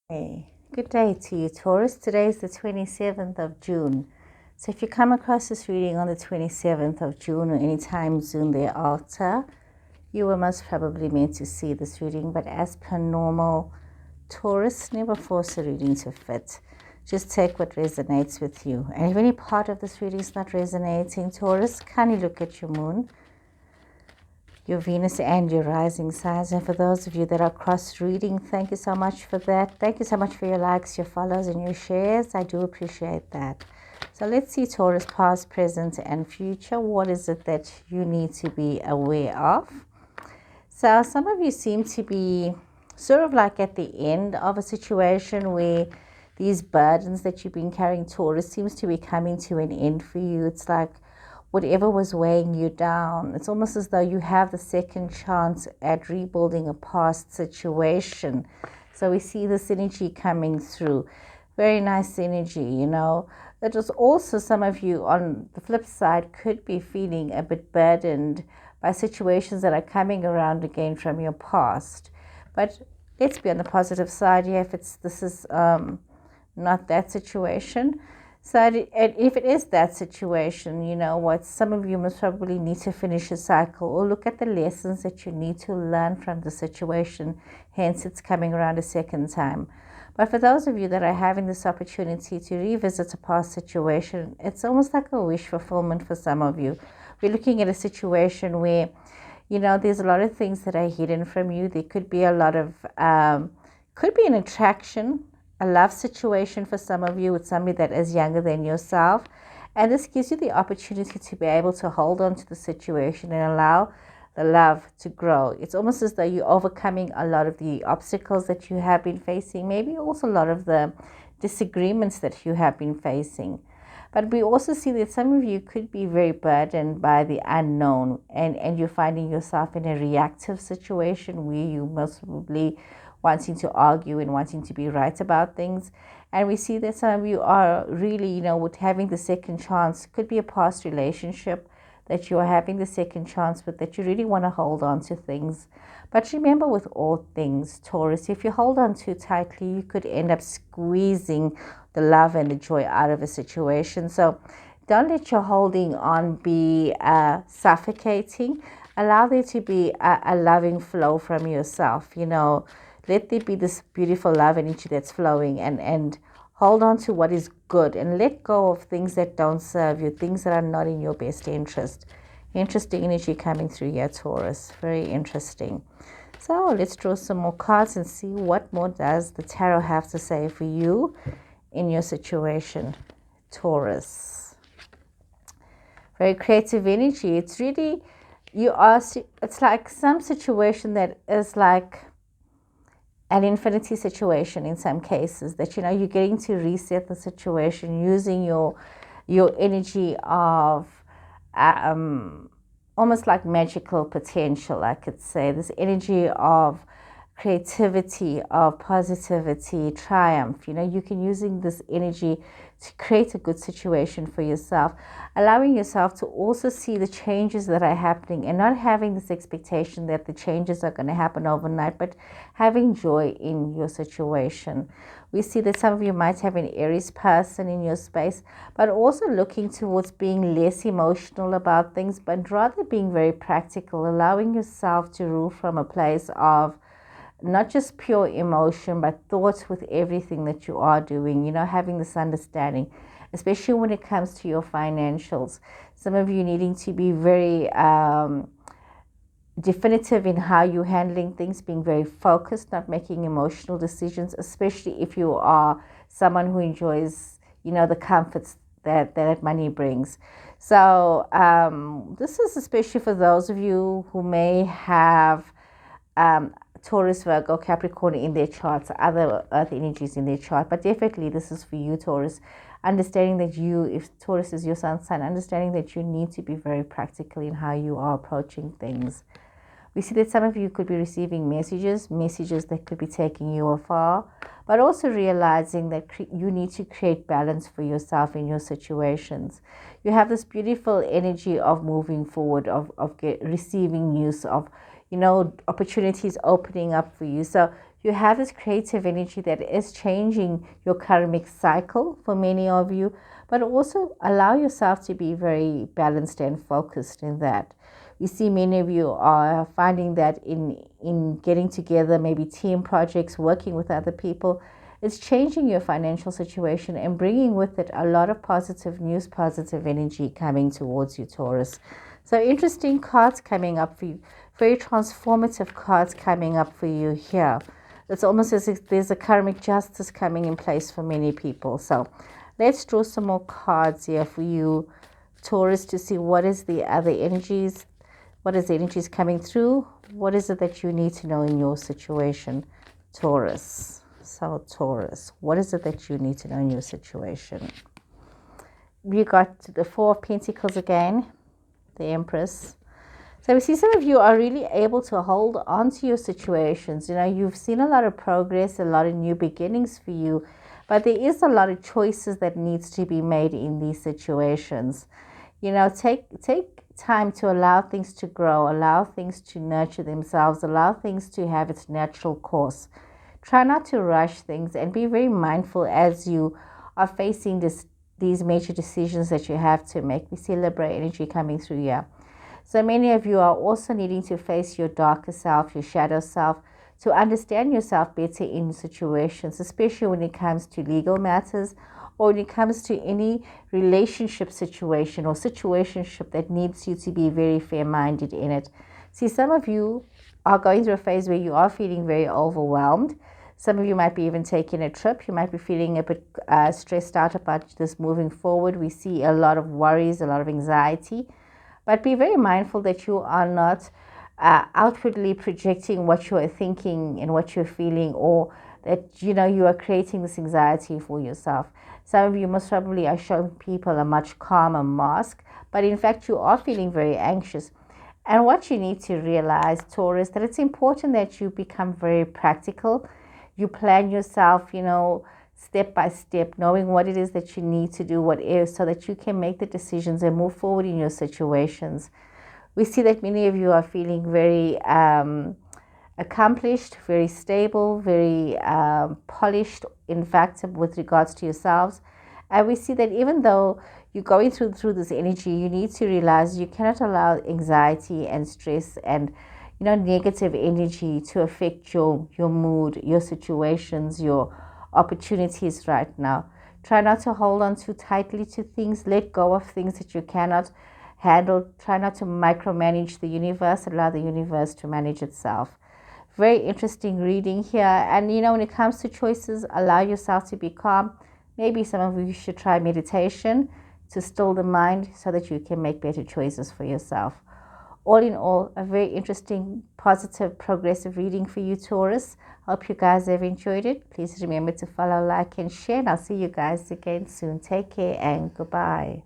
Hey, good day to you, Taurus. Today is the 27th of June. So if you come across this reading on the 27th of June or any time soon thereafter, you were most probably meant to see this reading. But as per normal, Taurus, never force a reading to fit. Just take what resonates with you. And if any part of this reading is not resonating, Taurus, kindly look at your moon, your Venus and your rising signs. And for those of you that are cross reading, thank you so much for that. Thank you so much for your likes, your follows, and your shares. I do appreciate that. So let's see, Taurus, past, present, and future. What is it that you need to be aware of? So some of you seem to be sort of like at the end of a situation where these burdens that you've been carrying, Taurus, seems to be coming to an end for you. It's like whatever was weighing you down, it's almost as though you have the second chance at rebuilding a past situation. So we see this energy coming through. Very nice energy, you know. It was also, some of you on the flip side could be feeling a bit burdened by situations that are coming around again from your past. But let's be on the positive side here. If this is not that situation. So if it is that situation, you know what, some of you must probably need to finish a cycle or look at the lessons that you need to learn from the situation. Hence, it's coming around a second time. But for those of you that are having this opportunity to revisit a past situation, it's almost like a wish fulfillment for some of you. We're looking at a situation where, you know, there's a lot of things that are hidden from you. There could be a lot of, could be an attraction, a love situation for some of you with somebody that is younger than yourself. And this gives you the opportunity to be able to hold on to the situation and allow the love to grow. It's almost as though you're overcoming a lot of the obstacles that you have been facing, maybe also a lot of the disagreements that you have been facing. But we also see that some of you could be very burdened by the unknown, and you're finding yourself in a reactive situation where you most probably wanting to argue and wanting to be right about things. And we see that some of you are really, you know, with having the second chance, could be a past relationship that you are having the second chance with, that you really want to hold on to things. But remember, with all things, Taurus, if you hold on too tightly, you could end up squeezing the love and the joy out of a situation. So don't let your holding on be suffocating. Allow there to be a loving flow from yourself, you know. Let there be this beautiful love energy that's flowing, and hold on to what is good and let go of things that don't serve you, things that are not in your best interest. Interesting energy coming through here, Taurus. Very interesting. So let's draw some more cards and see what more does the tarot have to say for you in your situation, Taurus. Very creative energy. It's really, it's like some situation that is like an infinity situation in some cases, that, you know, you're getting to reset the situation using your energy of almost like magical potential, I could say. This energy of creativity, of positivity, triumph. You know, you can using this energy to create a good situation for yourself, allowing yourself to also see the changes that are happening and not having this expectation that the changes are going to happen overnight, but having joy in your situation. We see that some of you might have an Aries person in your space, but also looking towards being less emotional about things, but rather being very practical, allowing yourself to rule from a place of not just pure emotion, but thoughts with everything that you are doing, you know, having this understanding, especially when it comes to your financials. Some of you needing to be very definitive in how you're handling things, being very focused, not making emotional decisions, especially if you are someone who enjoys, you know, the comforts that money brings. So this is especially for those of you who may have Taurus, Virgo, Capricorn in their charts, other earth energies in their chart. But definitely this is for you, Taurus. Understanding that you, if Taurus is your sun sign, understanding that you need to be very practical in how you are approaching things. We see that some of you could be receiving messages that could be taking you afar, but also realizing that you need to create balance for yourself in your situations. You have this beautiful energy of moving forward, of receiving news, of, you know, opportunities opening up for you. So You have this creative energy that is changing your karmic cycle for many of you, but also allow yourself to be very balanced and focused in that. We see many of you are finding that in getting together, maybe team projects, working with other people, it's changing your financial situation and bringing with it a lot of positive news, positive energy coming towards you, Taurus. So interesting cards coming up for you. Very transformative cards coming up for you here. It's almost as if there's a karmic justice coming in place for many people. So let's draw some more cards here for you, Taurus, to see what is the other energies. What is the energies coming through? What is it that you need to know in your situation, Taurus? So Taurus, what is it that you need to know in your situation? We got the Four of Pentacles again, the Empress. So we see some of you are really able to hold on to your situations. You know, you've seen a lot of progress, a lot of new beginnings for you, but there is a lot of choices that needs to be made in these situations. You know, take time to allow things to grow, allow things to nurture themselves, allow things to have its natural course. Try not to rush things and be very mindful as you are facing these major decisions that you have to make. We see Libra energy coming through here. So many of you are also needing to face your darker self, your shadow self, to understand yourself better in situations, especially when it comes to legal matters or when it comes to any relationship situation or situationship that needs you to be very fair-minded in it. See, some of you are going through a phase where you are feeling very overwhelmed. Some of you might be even taking a trip. You might be feeling a bit stressed out about this moving forward. We see a lot of worries, a lot of anxiety. But be very mindful that you are not outwardly projecting what you are thinking and what you're feeling, or that, you know, you are creating this anxiety for yourself. Some of you most probably are showing people a much calmer mask, but in fact you are feeling very anxious. And what you need to realize, Taurus, that it's important that you become very practical. You plan yourself, you know, step by step, knowing what it is that you need to do, what is, so that you can make the decisions and move forward in your situations. We see that many of you are feeling very accomplished, very stable, very polished, in fact, with regards to yourselves. And we see that even though you're going through this energy, you need to realize you cannot allow anxiety and stress and, you know, negative energy to affect your mood, your situations, your opportunities right now. Try not to hold on too tightly to things. Let go of things that you cannot handle. Try not to micromanage the universe. Allow the universe to manage itself. Very interesting reading here. And, you know, when it comes to choices, allow yourself to be calm. Maybe some of you should try meditation to still the mind so that you can make better choices for yourself. All in all, a very interesting, positive, progressive reading for you, Taurus. Hope you guys have enjoyed it. Please remember to follow, like, and share. And I'll see you guys again soon. Take care and goodbye.